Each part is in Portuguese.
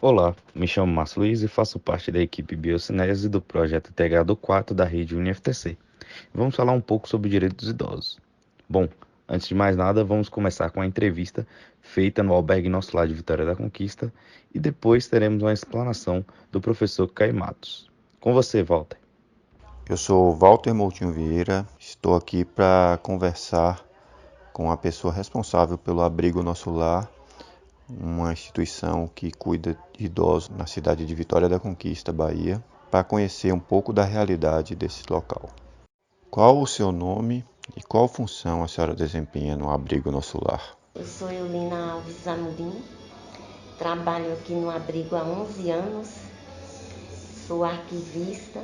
Olá, me chamo Márcio Luiz e faço parte da equipe Biocinese do projeto integrado 4 da rede UniFTC. Vamos falar um pouco sobre o direito dos idosos. Bom, antes de mais nada, vamos começar com a entrevista feita no albergue Nosso Lar de Vitória da Conquista e depois teremos uma explanação do professor Caio Matos. Com você, Walter. Eu sou Walter Moutinho Vieira, estou aqui para conversar com a pessoa responsável pelo Abrigo Nosso Lar, uma instituição que cuida de idosos na cidade de Vitória da Conquista, Bahia, para conhecer um pouco da realidade desse local. Qual o seu nome e qual função a senhora desempenha no Abrigo Nosso Lar? Eu sou Eulina Alves Amorim, trabalho aqui no abrigo há 11 anos, sou arquivista,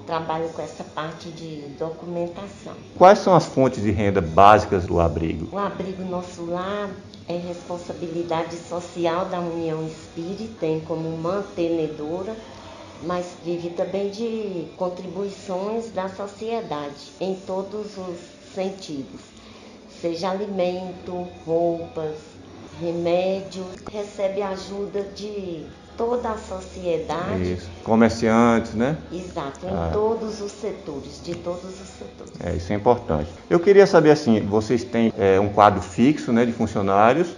trabalho com essa parte de documentação. Quais são as fontes de renda básicas do abrigo? O abrigo Nosso Lar é responsabilidade social da União Espírita, tem como mantenedora, mas vive também de contribuições da sociedade em todos os sentidos, seja alimento, roupas, remédios, recebe ajuda de toda a sociedade. Isso. Comerciantes, né? Exato, em todos os setores, de todos os setores. Isso é importante. Eu queria saber assim, vocês têm um quadro fixo, né, de funcionários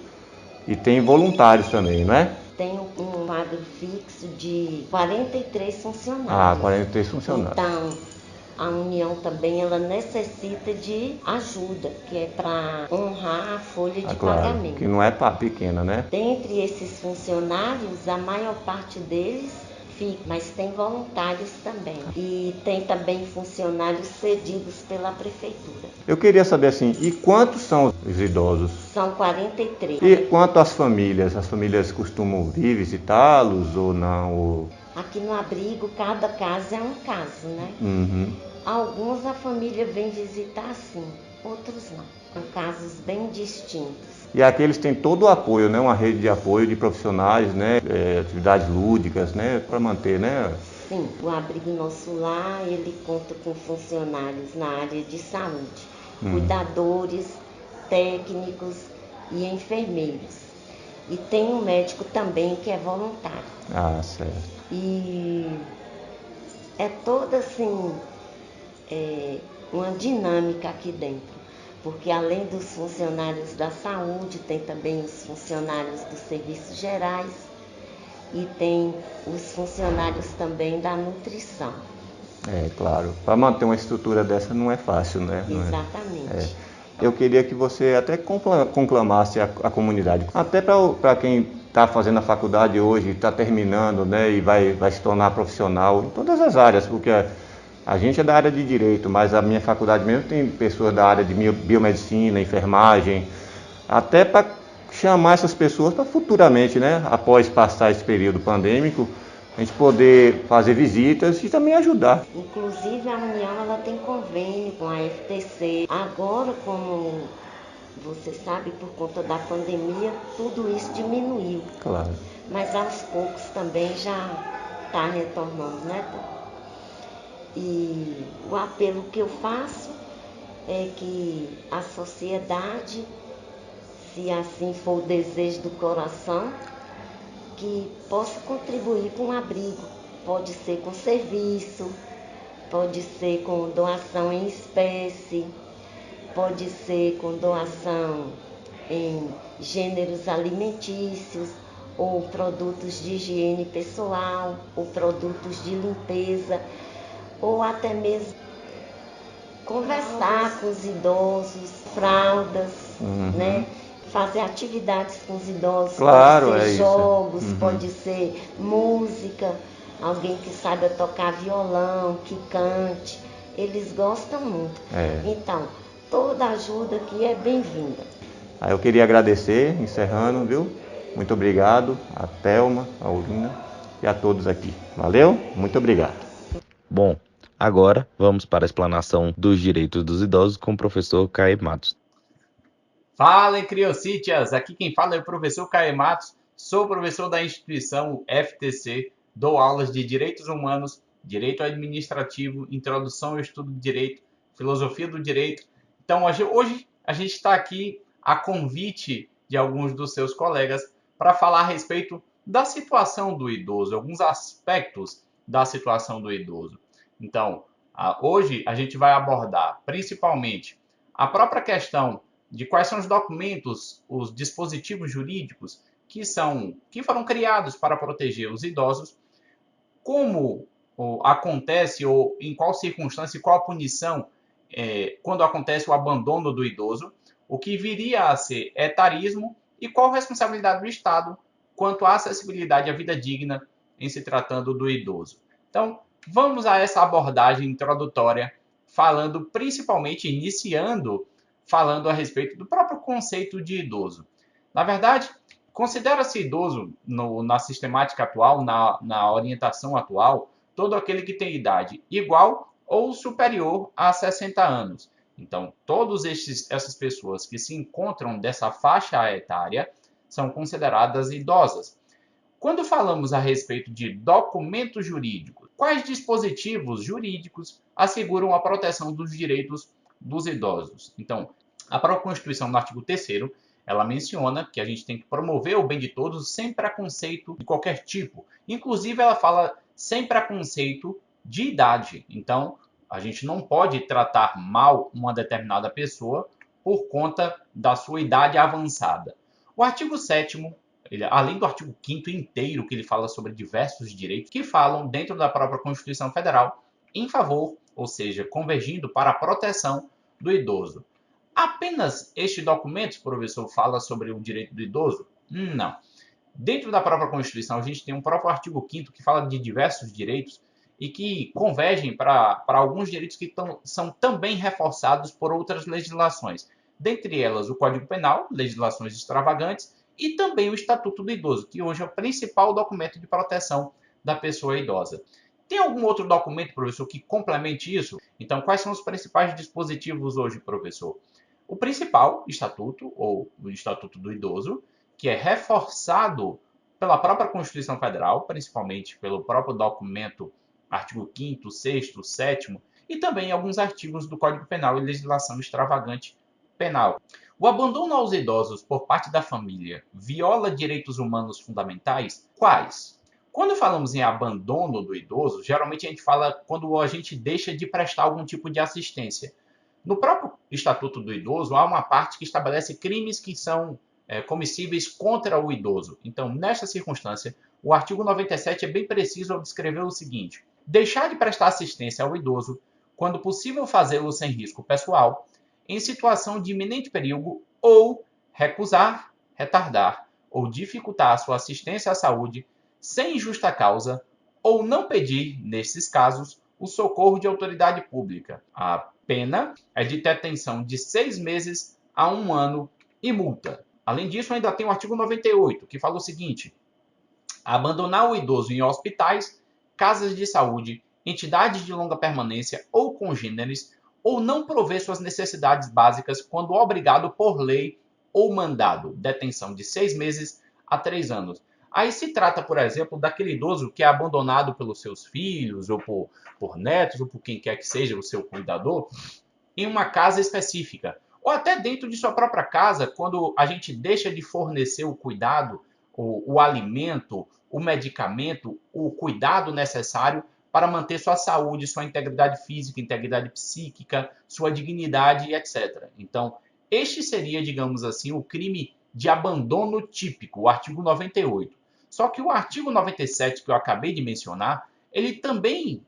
e tem voluntários também, não é? Tem um quadro fixo de 43 funcionários. 43 funcionários. Então, a União também ela necessita de ajuda, que é para honrar a folha de Claro, pagamento. que não é pequena, né? Dentre esses funcionários, a maior parte deles fica, mas tem voluntários também. E tem também funcionários cedidos pela prefeitura. Eu queria saber assim, e quantos são os idosos? São 43. E quanto às famílias? As famílias costumam vir visitá-los ou não? Aqui no abrigo, cada caso é um caso, né? Uhum. Alguns a família vem visitar sim, outros não. São casos bem distintos. E aqui eles têm todo o apoio, né? Uma rede de apoio de profissionais, né? Atividades lúdicas, né? Para manter, né? Sim, o Abrigo Nosso Lar, ele conta com funcionários na área de saúde, cuidadores, técnicos e enfermeiros. E tem um médico também que é voluntário. Ah, certo. E é toda assim, uma dinâmica aqui dentro. Porque além dos funcionários da saúde, tem também os funcionários dos serviços gerais e tem os funcionários também da nutrição. Claro. Para manter uma estrutura dessa não é fácil, né? Exatamente. Eu queria que você até conclamasse a comunidade, até para quem está fazendo a faculdade hoje, está terminando, né, e vai se tornar profissional em todas as áreas, porque a gente é da área de direito, mas a minha faculdade mesmo tem pessoas da área de biomedicina, enfermagem, até para chamar essas pessoas para futuramente, né, após passar esse período pandêmico, a gente poder fazer visitas e também ajudar. Inclusive a União ela tem convênio com a FTC. Agora, como você sabe, por conta da pandemia, tudo isso diminuiu. Claro. Mas aos poucos também já está retornando, né? E o apelo que eu faço é que a sociedade, se assim for o desejo do coração, que possa contribuir com um abrigo. Pode ser com serviço, pode ser com doação em espécie, pode ser com doação em gêneros alimentícios, ou produtos de higiene pessoal, ou produtos de limpeza, ou até mesmo conversar com os idosos, fraldas, né? Fazer atividades com os idosos, Claro, pode ser isso. jogos, pode ser música, alguém que saiba tocar violão, que cante, eles gostam muito. Então, toda ajuda aqui é bem-vinda. Aí eu queria agradecer, encerrando, viu? Muito obrigado a Thelma, a Aulina e a todos aqui. Valeu? Muito obrigado. Bom, agora vamos para a explanação dos direitos dos idosos com o professor Caio Matos. Fala, criocítias! Aqui quem fala é o professor Caio Matos, sou professor da instituição FTC, dou aulas de Direitos Humanos, Direito Administrativo, Introdução ao Estudo de Direito, Filosofia do Direito. Então, hoje a gente está aqui a convite de alguns dos seus colegas para falar a respeito da situação do idoso, alguns aspectos da situação do idoso. Então, hoje a gente vai abordar principalmente a própria questão de quais são os documentos, os dispositivos jurídicos que foram criados para proteger os idosos, como acontece ou em qual circunstância e qual a punição quando acontece o abandono do idoso, o que viria a ser etarismo e qual a responsabilidade do Estado quanto à acessibilidade à vida digna em se tratando do idoso. Então, vamos a essa abordagem introdutória, iniciando falando a respeito do próprio conceito de idoso. Na verdade, considera-se idoso na sistemática atual, na orientação atual, todo aquele que tem idade igual ou superior a 60 anos. Então, todas essas pessoas que se encontram dessa faixa etária são consideradas idosas. Quando falamos a respeito de documentos jurídicos, quais dispositivos jurídicos asseguram a proteção dos direitos dos idosos? Então, a própria Constituição, no artigo 3º, ela menciona que a gente tem que promover o bem de todos sem preconceito de qualquer tipo. Inclusive, ela fala sem preconceito de idade. Então, a gente não pode tratar mal uma determinada pessoa por conta da sua idade avançada. O artigo 7º, além do artigo 5º inteiro, que ele fala sobre diversos direitos que falam dentro da própria Constituição Federal em favor, ou seja, convergindo para a proteção do idoso. Apenas este documento, professor, fala sobre o direito do idoso? Não. Dentro da própria Constituição, a gente tem um próprio artigo 5º que fala de diversos direitos e que convergem para alguns direitos que são também reforçados por outras legislações. Dentre elas, o Código Penal, legislações extravagantes, e também o Estatuto do Idoso, que hoje é o principal documento de proteção da pessoa idosa. Tem algum outro documento, professor, que complemente isso? Então, quais são os principais dispositivos hoje, professor? O principal estatuto, ou o Estatuto do Idoso, que é reforçado pela própria Constituição Federal, principalmente pelo próprio documento, artigo 5º, 6º, 7º, e também alguns artigos do Código Penal e legislação extravagante penal. O abandono aos idosos por parte da família viola direitos humanos fundamentais? Quais? Quando falamos em abandono do idoso, geralmente a gente fala quando a gente deixa de prestar algum tipo de assistência. No próprio Estatuto do Idoso, há uma parte que estabelece crimes que são comissíveis contra o idoso. Então, nesta circunstância, o artigo 97 é bem preciso ao descrever o seguinte: deixar de prestar assistência ao idoso, quando possível fazê-lo sem risco pessoal, em situação de iminente perigo, ou recusar, retardar ou dificultar a sua assistência à saúde sem justa causa, ou não pedir, nesses casos, o socorro de autoridade pública. A pena é de detenção de 6 meses a 1 ano e multa. Além disso, ainda tem o artigo 98, que fala o seguinte: abandonar o idoso em hospitais, casas de saúde, entidades de longa permanência ou congêneres, ou não prover suas necessidades básicas quando obrigado por lei ou mandado. Detenção de 6 meses a 3 anos. Aí se trata, por exemplo, daquele idoso que é abandonado pelos seus filhos, ou por netos, ou por quem quer que seja o seu cuidador, em uma casa específica. Ou até dentro de sua própria casa, quando a gente deixa de fornecer o cuidado, o alimento, o medicamento, o cuidado necessário para manter sua saúde, sua integridade física, integridade psíquica, sua dignidade, etc. Então, este seria, digamos assim, o crime de abandono típico, o artigo 98. Só que o artigo 97, que eu acabei de mencionar, ele também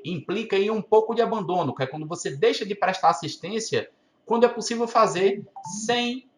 implica em um pouco de abandono, que é quando você deixa de prestar assistência quando é possível fazer sem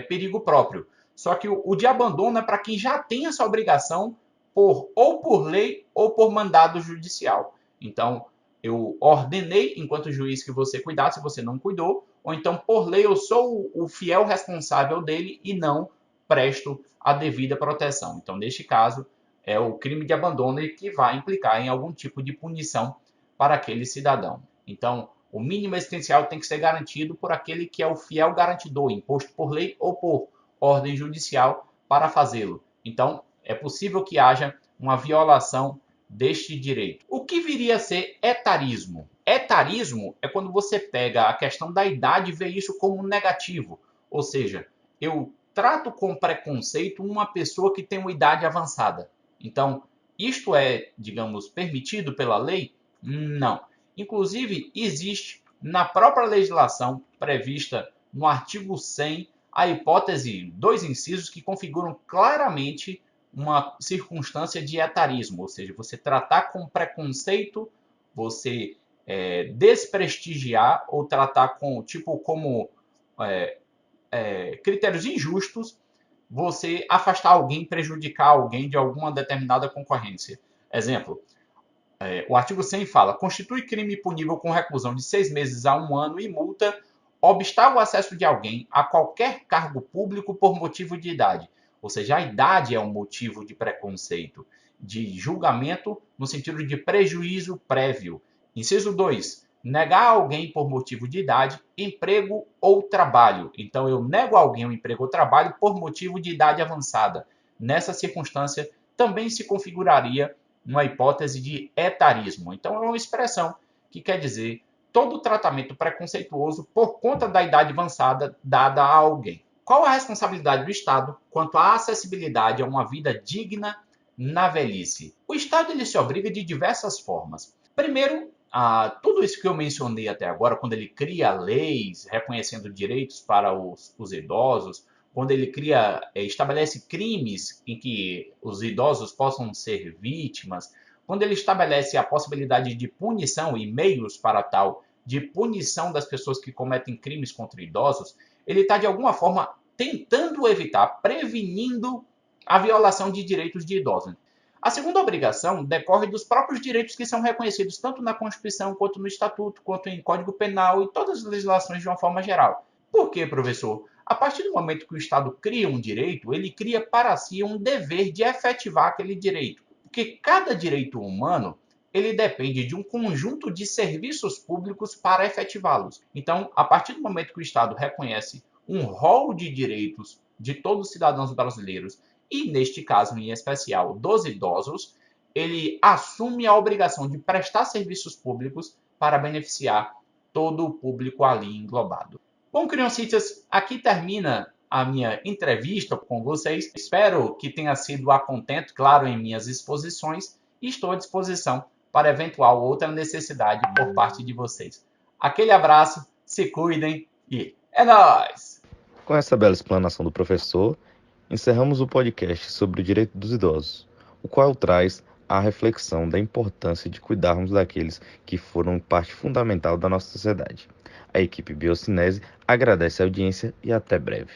perigo próprio. Só que o de abandono é para quem já tem essa obrigação ou por lei ou por mandado judicial. Então, eu ordenei, enquanto juiz, que você cuidasse, você não cuidou, ou então, por lei, eu sou o fiel responsável dele e não presto a devida proteção. Então, neste caso, é o crime de abandono que vai implicar em algum tipo de punição para aquele cidadão. Então, o mínimo existencial tem que ser garantido por aquele que é o fiel garantidor, imposto por lei ou por ordem judicial para fazê-lo. Então, é possível que haja uma violação deste direito. O que viria a ser etarismo? Etarismo é quando você pega a questão da idade e vê isso como negativo. Ou seja, eu trato com preconceito uma pessoa que tem uma idade avançada. Então, isto é, digamos, permitido pela lei? Não. Inclusive, existe na própria legislação prevista no artigo 100 a hipótese, 2 incisos que configuram claramente uma circunstância de etarismo, ou seja, você tratar com preconceito, você desprestigiar ou tratar com como critérios injustos, você afastar alguém, prejudicar alguém de alguma determinada concorrência. Exemplo, o artigo 100 fala: constitui crime punível com reclusão de 6 meses a 1 ano e multa obstar o acesso de alguém a qualquer cargo público por motivo de idade. Ou seja, a idade é um motivo de preconceito, de julgamento no sentido de prejuízo prévio. Inciso 2. Negar a alguém por motivo de idade, emprego ou trabalho. Então, eu nego a alguém o emprego ou trabalho por motivo de idade avançada. Nessa circunstância, também se configuraria uma hipótese de etarismo. Então, é uma expressão que quer dizer todo tratamento preconceituoso por conta da idade avançada dada a alguém. Qual a responsabilidade do Estado quanto à acessibilidade a uma vida digna na velhice? O Estado ele se obriga de diversas formas. Primeiro, tudo isso que eu mencionei até agora, quando ele cria leis reconhecendo direitos para os idosos, quando ele estabelece crimes em que os idosos possam ser vítimas, quando ele estabelece a possibilidade de punição e meios para tal, de punição das pessoas que cometem crimes contra idosos, ele está, de alguma forma, tentando evitar, prevenindo a violação de direitos de idosos. A segunda obrigação decorre dos próprios direitos que são reconhecidos tanto na Constituição, quanto no Estatuto, quanto em Código Penal e todas as legislações de uma forma geral. Por quê, professor? A partir do momento que o Estado cria um direito, ele cria para si um dever de efetivar aquele direito. Porque cada direito humano ele depende de um conjunto de serviços públicos para efetivá-los. Então, a partir do momento que o Estado reconhece um rol de direitos de todos os cidadãos brasileiros, e neste caso em especial dos idosos, ele assume a obrigação de prestar serviços públicos para beneficiar todo o público ali englobado. Bom, criancitas, aqui termina a minha entrevista com vocês. Espero que tenha sido a contento, claro, em minhas exposições, e estou à disposição para eventual outra necessidade por parte de vocês. Aquele abraço, se cuidem e é nóis! Com essa bela explanação do professor, encerramos o podcast sobre o direito dos idosos, o qual traz a reflexão da importância de cuidarmos daqueles que foram parte fundamental da nossa sociedade. A equipe Biocinese agradece a audiência e até breve.